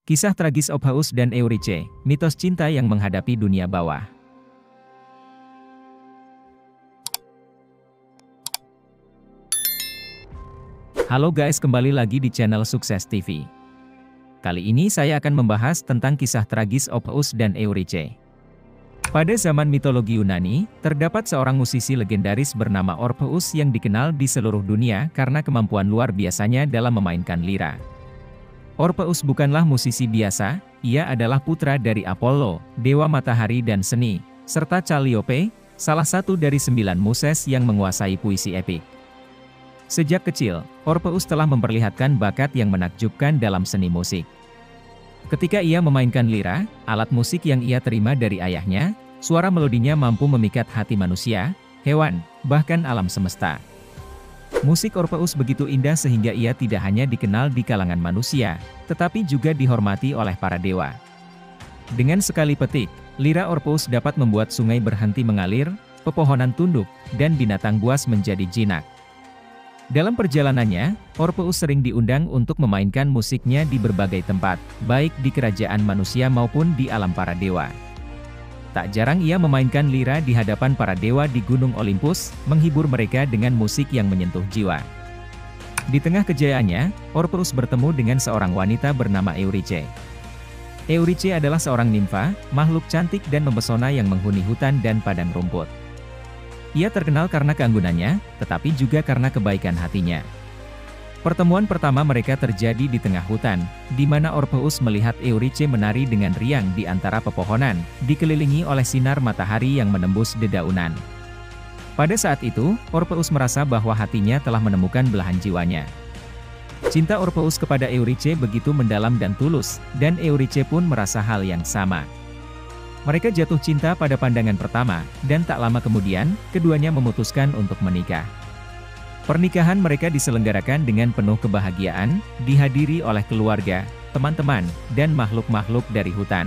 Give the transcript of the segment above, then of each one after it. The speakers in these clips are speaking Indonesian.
Kisah tragis Orpheus dan Eurice, mitos cinta yang menghadapi dunia bawah. Halo guys, kembali lagi di channel Sukses TV. Kali ini saya akan membahas tentang kisah tragis Orpheus dan Eurice. Pada zaman mitologi Yunani, terdapat seorang musisi legendaris bernama Orpheus yang dikenal di seluruh dunia karena kemampuan luar biasanya dalam memainkan lira. Orpheus bukanlah musisi biasa, ia adalah putra dari Apollo, dewa matahari dan seni, serta Calliope, salah satu dari 9 muses yang menguasai puisi epik. Sejak kecil, Orpheus telah memperlihatkan bakat yang menakjubkan dalam seni musik. Ketika ia memainkan lira, alat musik yang ia terima dari ayahnya, suara melodinya mampu memikat hati manusia, hewan, bahkan alam semesta. Musik Orpheus begitu indah sehingga ia tidak hanya dikenal di kalangan manusia, tetapi juga dihormati oleh para dewa. Dengan sekali petik, lira Orpheus dapat membuat sungai berhenti mengalir, pepohonan tunduk, dan binatang buas menjadi jinak. Dalam perjalanannya, Orpheus sering diundang untuk memainkan musiknya di berbagai tempat, baik di kerajaan manusia maupun di alam para dewa. Tak jarang ia memainkan lira di hadapan para dewa di Gunung Olympus, menghibur mereka dengan musik yang menyentuh jiwa. Di tengah kejayaannya, Orpheus bertemu dengan seorang wanita bernama Eurice. Eurice adalah seorang nimfa, makhluk cantik dan mempesona yang menghuni hutan dan padang rumput. Ia terkenal karena keanggunannya, tetapi juga karena kebaikan hatinya. Pertemuan pertama mereka terjadi di tengah hutan, di mana Orpheus melihat Eurice menari dengan riang di antara pepohonan, dikelilingi oleh sinar matahari yang menembus dedaunan. Pada saat itu, Orpheus merasa bahwa hatinya telah menemukan belahan jiwanya. Cinta Orpheus kepada Eurice begitu mendalam dan tulus, dan Eurice pun merasa hal yang sama. Mereka jatuh cinta pada pandangan pertama, dan tak lama kemudian, keduanya memutuskan untuk menikah. Pernikahan mereka diselenggarakan dengan penuh kebahagiaan, dihadiri oleh keluarga, teman-teman, dan makhluk-makhluk dari hutan.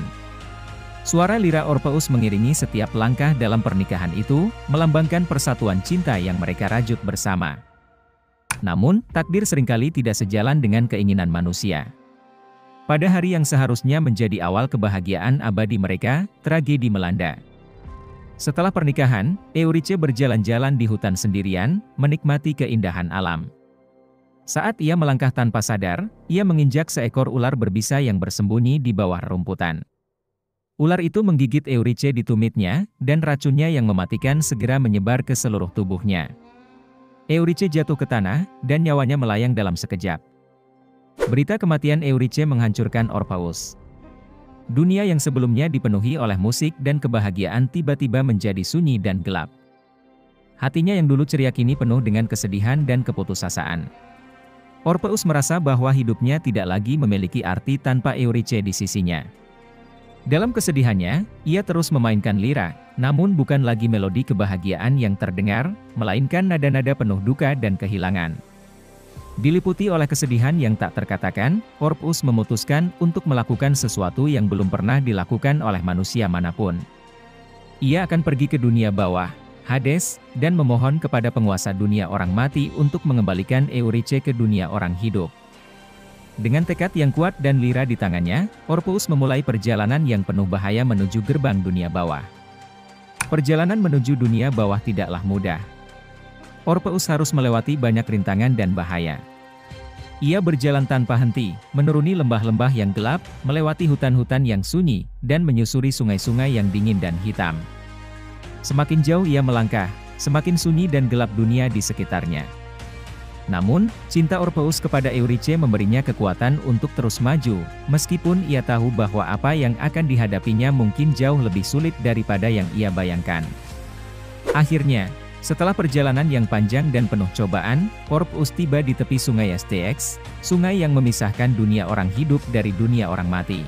Suara lira Orpheus mengiringi setiap langkah dalam pernikahan itu, melambangkan persatuan cinta yang mereka rajut bersama. Namun, takdir seringkali tidak sejalan dengan keinginan manusia. Pada hari yang seharusnya menjadi awal kebahagiaan abadi mereka, tragedi melanda. Setelah pernikahan, Eurice berjalan-jalan di hutan sendirian, menikmati keindahan alam. Saat ia melangkah tanpa sadar, ia menginjak seekor ular berbisa yang bersembunyi di bawah rumputan. Ular itu menggigit Eurice di tumitnya, dan racunnya yang mematikan segera menyebar ke seluruh tubuhnya. Eurice jatuh ke tanah, dan nyawanya melayang dalam sekejap. Berita kematian Eurice menghancurkan Orpheus. Dunia yang sebelumnya dipenuhi oleh musik dan kebahagiaan tiba-tiba menjadi sunyi dan gelap. Hatinya yang dulu ceria kini penuh dengan kesedihan dan keputusasaan. Orpheus merasa bahwa hidupnya tidak lagi memiliki arti tanpa Eurice di sisinya. Dalam kesedihannya, ia terus memainkan lira, namun bukan lagi melodi kebahagiaan yang terdengar, melainkan nada-nada penuh duka dan kehilangan. Diliputi oleh kesedihan yang tak terkatakan, Orpheus memutuskan untuk melakukan sesuatu yang belum pernah dilakukan oleh manusia manapun. Ia akan pergi ke dunia bawah, Hades, dan memohon kepada penguasa dunia orang mati untuk mengembalikan Eurice ke dunia orang hidup. Dengan tekad yang kuat dan lira di tangannya, Orpheus memulai perjalanan yang penuh bahaya menuju gerbang dunia bawah. Perjalanan menuju dunia bawah tidaklah mudah. Orpheus harus melewati banyak rintangan dan bahaya. Ia berjalan tanpa henti, menuruni lembah-lembah yang gelap, melewati hutan-hutan yang sunyi, dan menyusuri sungai-sungai yang dingin dan hitam. Semakin jauh ia melangkah, semakin sunyi dan gelap dunia di sekitarnya. Namun, cinta Orpheus kepada Eurice memberinya kekuatan untuk terus maju, meskipun ia tahu bahwa apa yang akan dihadapinya mungkin jauh lebih sulit daripada yang ia bayangkan. Akhirnya, setelah perjalanan yang panjang dan penuh cobaan, Orpheus tiba di tepi sungai Styx, sungai yang memisahkan dunia orang hidup dari dunia orang mati.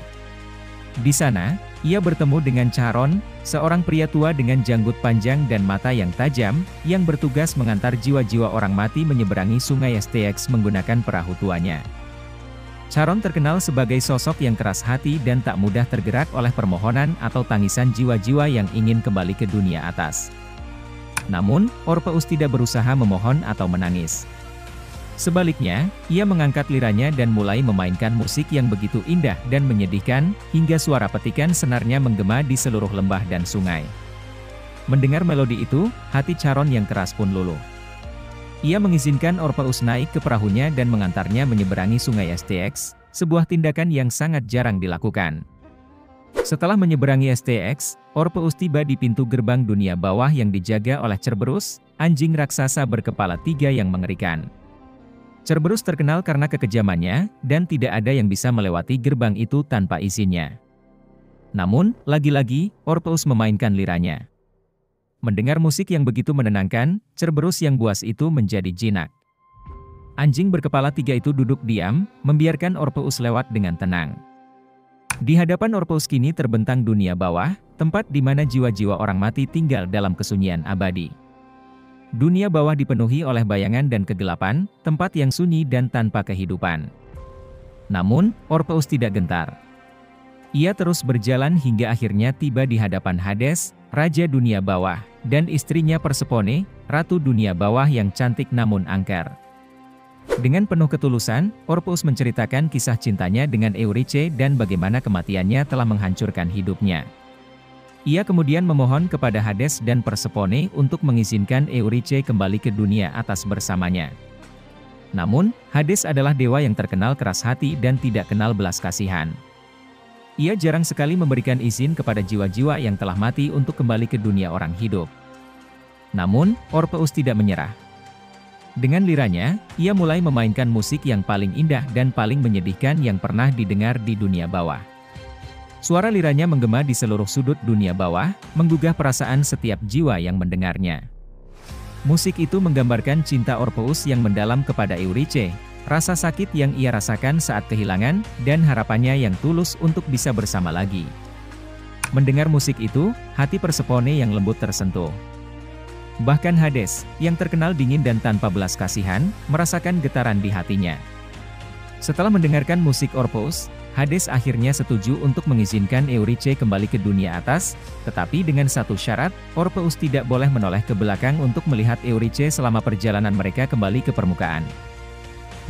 Di sana, ia bertemu dengan Charon, seorang pria tua dengan janggut panjang dan mata yang tajam, yang bertugas mengantar jiwa-jiwa orang mati menyeberangi sungai Styx menggunakan perahu tuanya. Charon terkenal sebagai sosok yang keras hati dan tak mudah tergerak oleh permohonan atau tangisan jiwa-jiwa yang ingin kembali ke dunia atas. Namun, Orpheus tidak berusaha memohon atau menangis. Sebaliknya, ia mengangkat liranya dan mulai memainkan musik yang begitu indah dan menyedihkan, hingga suara petikan senarnya menggema di seluruh lembah dan sungai. Mendengar melodi itu, hati Charon yang keras pun luluh. Ia mengizinkan Orpheus naik ke perahunya dan mengantarnya menyeberangi sungai Styx, sebuah tindakan yang sangat jarang dilakukan. Setelah menyeberangi Styx, Orpheus tiba di pintu gerbang dunia bawah yang dijaga oleh Cerberus, anjing raksasa berkepala 3 yang mengerikan. Cerberus terkenal karena kekejamannya, dan tidak ada yang bisa melewati gerbang itu tanpa izinnya. Namun, lagi-lagi, Orpheus memainkan liranya. Mendengar musik yang begitu menenangkan, Cerberus yang buas itu menjadi jinak. Anjing berkepala 3 itu duduk diam, membiarkan Orpheus lewat dengan tenang. Di hadapan Orpheus kini terbentang dunia bawah, tempat di mana jiwa-jiwa orang mati tinggal dalam kesunyian abadi. Dunia bawah dipenuhi oleh bayangan dan kegelapan, tempat yang sunyi dan tanpa kehidupan. Namun, Orpheus tidak gentar. Ia terus berjalan hingga akhirnya tiba di hadapan Hades, Raja Dunia Bawah, dan istrinya Persephone, Ratu Dunia Bawah yang cantik namun angker. Dengan penuh ketulusan, Orpheus menceritakan kisah cintanya dengan Eurydice dan bagaimana kematiannya telah menghancurkan hidupnya. Ia kemudian memohon kepada Hades dan Persephone untuk mengizinkan Eurydice kembali ke dunia atas bersamanya. Namun, Hades adalah dewa yang terkenal keras hati dan tidak kenal belas kasihan. Ia jarang sekali memberikan izin kepada jiwa-jiwa yang telah mati untuk kembali ke dunia orang hidup. Namun, Orpheus tidak menyerah. Dengan liranya, ia mulai memainkan musik yang paling indah dan paling menyedihkan yang pernah didengar di dunia bawah. Suara liranya menggema di seluruh sudut dunia bawah, menggugah perasaan setiap jiwa yang mendengarnya. Musik itu menggambarkan cinta Orpheus yang mendalam kepada Eurydice, rasa sakit yang ia rasakan saat kehilangan, dan harapannya yang tulus untuk bisa bersama lagi. Mendengar musik itu, hati Persephone yang lembut tersentuh. Bahkan Hades, yang terkenal dingin dan tanpa belas kasihan, merasakan getaran di hatinya. Setelah mendengarkan musik Orpheus, Hades akhirnya setuju untuk mengizinkan Eurydice kembali ke dunia atas, tetapi dengan satu syarat, Orpheus tidak boleh menoleh ke belakang untuk melihat Eurydice selama perjalanan mereka kembali ke permukaan.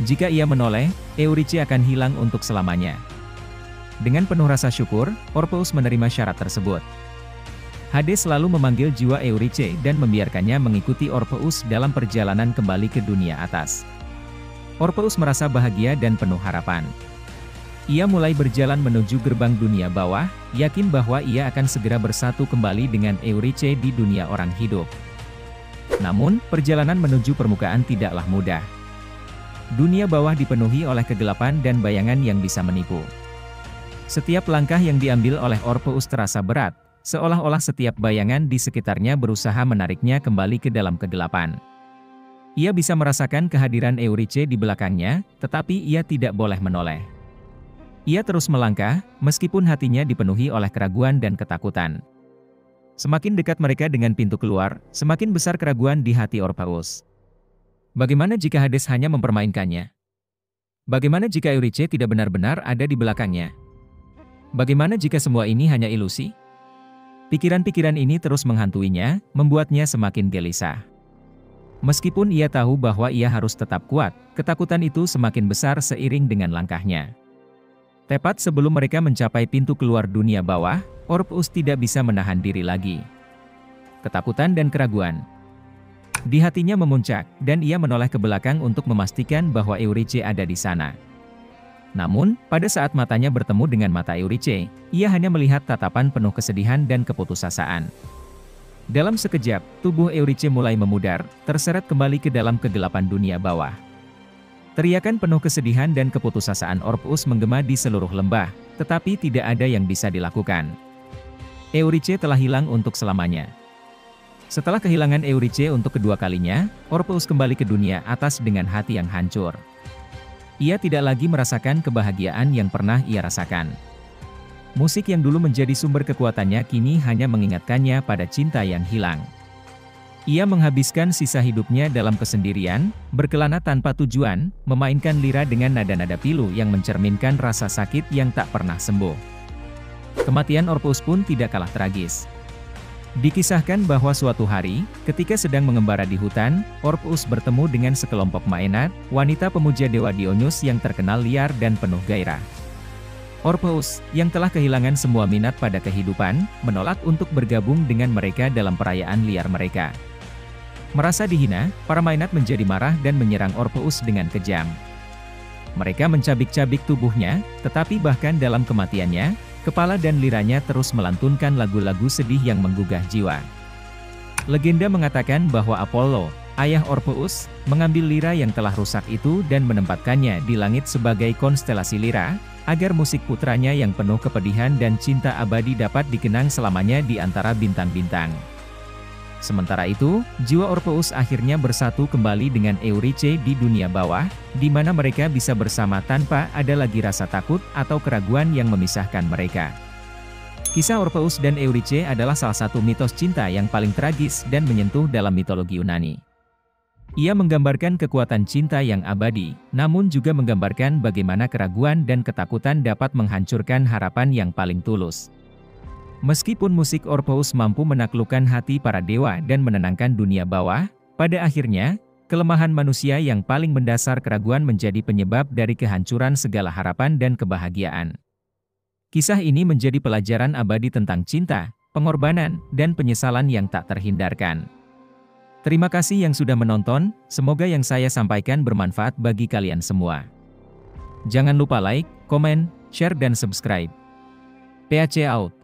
Jika ia menoleh, Eurydice akan hilang untuk selamanya. Dengan penuh rasa syukur, Orpheus menerima syarat tersebut. Hades selalu memanggil jiwa Eurydice dan membiarkannya mengikuti Orpheus dalam perjalanan kembali ke dunia atas. Orpheus merasa bahagia dan penuh harapan. Ia mulai berjalan menuju gerbang dunia bawah, yakin bahwa ia akan segera bersatu kembali dengan Eurydice di dunia orang hidup. Namun, perjalanan menuju permukaan tidaklah mudah. Dunia bawah dipenuhi oleh kegelapan dan bayangan yang bisa menipu. Setiap langkah yang diambil oleh Orpheus terasa berat, seolah-olah setiap bayangan di sekitarnya berusaha menariknya kembali ke dalam kegelapan. Ia bisa merasakan kehadiran Eurydice di belakangnya, tetapi ia tidak boleh menoleh. Ia terus melangkah, meskipun hatinya dipenuhi oleh keraguan dan ketakutan. Semakin dekat mereka dengan pintu keluar, semakin besar keraguan di hati Orpheus. Bagaimana jika Hades hanya mempermainkannya? Bagaimana jika Eurydice tidak benar-benar ada di belakangnya? Bagaimana jika semua ini hanya ilusi? Pikiran-pikiran ini terus menghantuinya, membuatnya semakin gelisah. Meskipun ia tahu bahwa ia harus tetap kuat, ketakutan itu semakin besar seiring dengan langkahnya. Tepat sebelum mereka mencapai pintu keluar dunia bawah, Orpheus tidak bisa menahan diri lagi. Ketakutan dan keraguan di hatinya memuncak, dan ia menoleh ke belakang untuk memastikan bahwa Eurydice ada di sana. Namun, pada saat matanya bertemu dengan mata Eurydice, ia hanya melihat tatapan penuh kesedihan dan keputusasaan. Dalam sekejap, tubuh Eurydice mulai memudar, terseret kembali ke dalam kegelapan dunia bawah. Teriakan penuh kesedihan dan keputusasaan Orpheus menggema di seluruh lembah, tetapi tidak ada yang bisa dilakukan. Eurydice telah hilang untuk selamanya. Setelah kehilangan Eurydice untuk kedua kalinya, Orpheus kembali ke dunia atas dengan hati yang hancur. Ia tidak lagi merasakan kebahagiaan yang pernah ia rasakan. Musik yang dulu menjadi sumber kekuatannya kini hanya mengingatkannya pada cinta yang hilang. Ia menghabiskan sisa hidupnya dalam kesendirian, berkelana tanpa tujuan, memainkan lira dengan nada-nada pilu yang mencerminkan rasa sakit yang tak pernah sembuh. Kematian Orpheus pun tidak kalah tragis. Dikisahkan bahwa suatu hari, ketika sedang mengembara di hutan, Orpheus bertemu dengan sekelompok Maenaid, wanita pemuja dewa Dionysus yang terkenal liar dan penuh gairah. Orpheus, yang telah kehilangan semua minat pada kehidupan, menolak untuk bergabung dengan mereka dalam perayaan liar mereka. Merasa dihina, para Maenaid menjadi marah dan menyerang Orpheus dengan kejam. Mereka mencabik-cabik tubuhnya, tetapi bahkan dalam kematiannya, kepala dan liranya terus melantunkan lagu-lagu sedih yang menggugah jiwa. Legenda mengatakan bahwa Apollo, ayah Orpheus, mengambil lira yang telah rusak itu dan menempatkannya di langit sebagai konstelasi lira, agar musik putranya yang penuh kepedihan dan cinta abadi dapat dikenang selamanya di antara bintang-bintang. Sementara itu, jiwa Orpheus akhirnya bersatu kembali dengan Eurydice di dunia bawah, di mana mereka bisa bersama tanpa ada lagi rasa takut atau keraguan yang memisahkan mereka. Kisah Orpheus dan Eurydice adalah salah satu mitos cinta yang paling tragis dan menyentuh dalam mitologi Yunani. Ia menggambarkan kekuatan cinta yang abadi, namun juga menggambarkan bagaimana keraguan dan ketakutan dapat menghancurkan harapan yang paling tulus. Meskipun musik Orpheus mampu menaklukkan hati para dewa dan menenangkan dunia bawah, pada akhirnya, kelemahan manusia yang paling mendasar keraguan menjadi penyebab dari kehancuran segala harapan dan kebahagiaan. Kisah ini menjadi pelajaran abadi tentang cinta, pengorbanan, dan penyesalan yang tak terhindarkan. Terima kasih yang sudah menonton, semoga yang saya sampaikan bermanfaat bagi kalian semua. Jangan lupa like, komen, share dan subscribe. PAC out.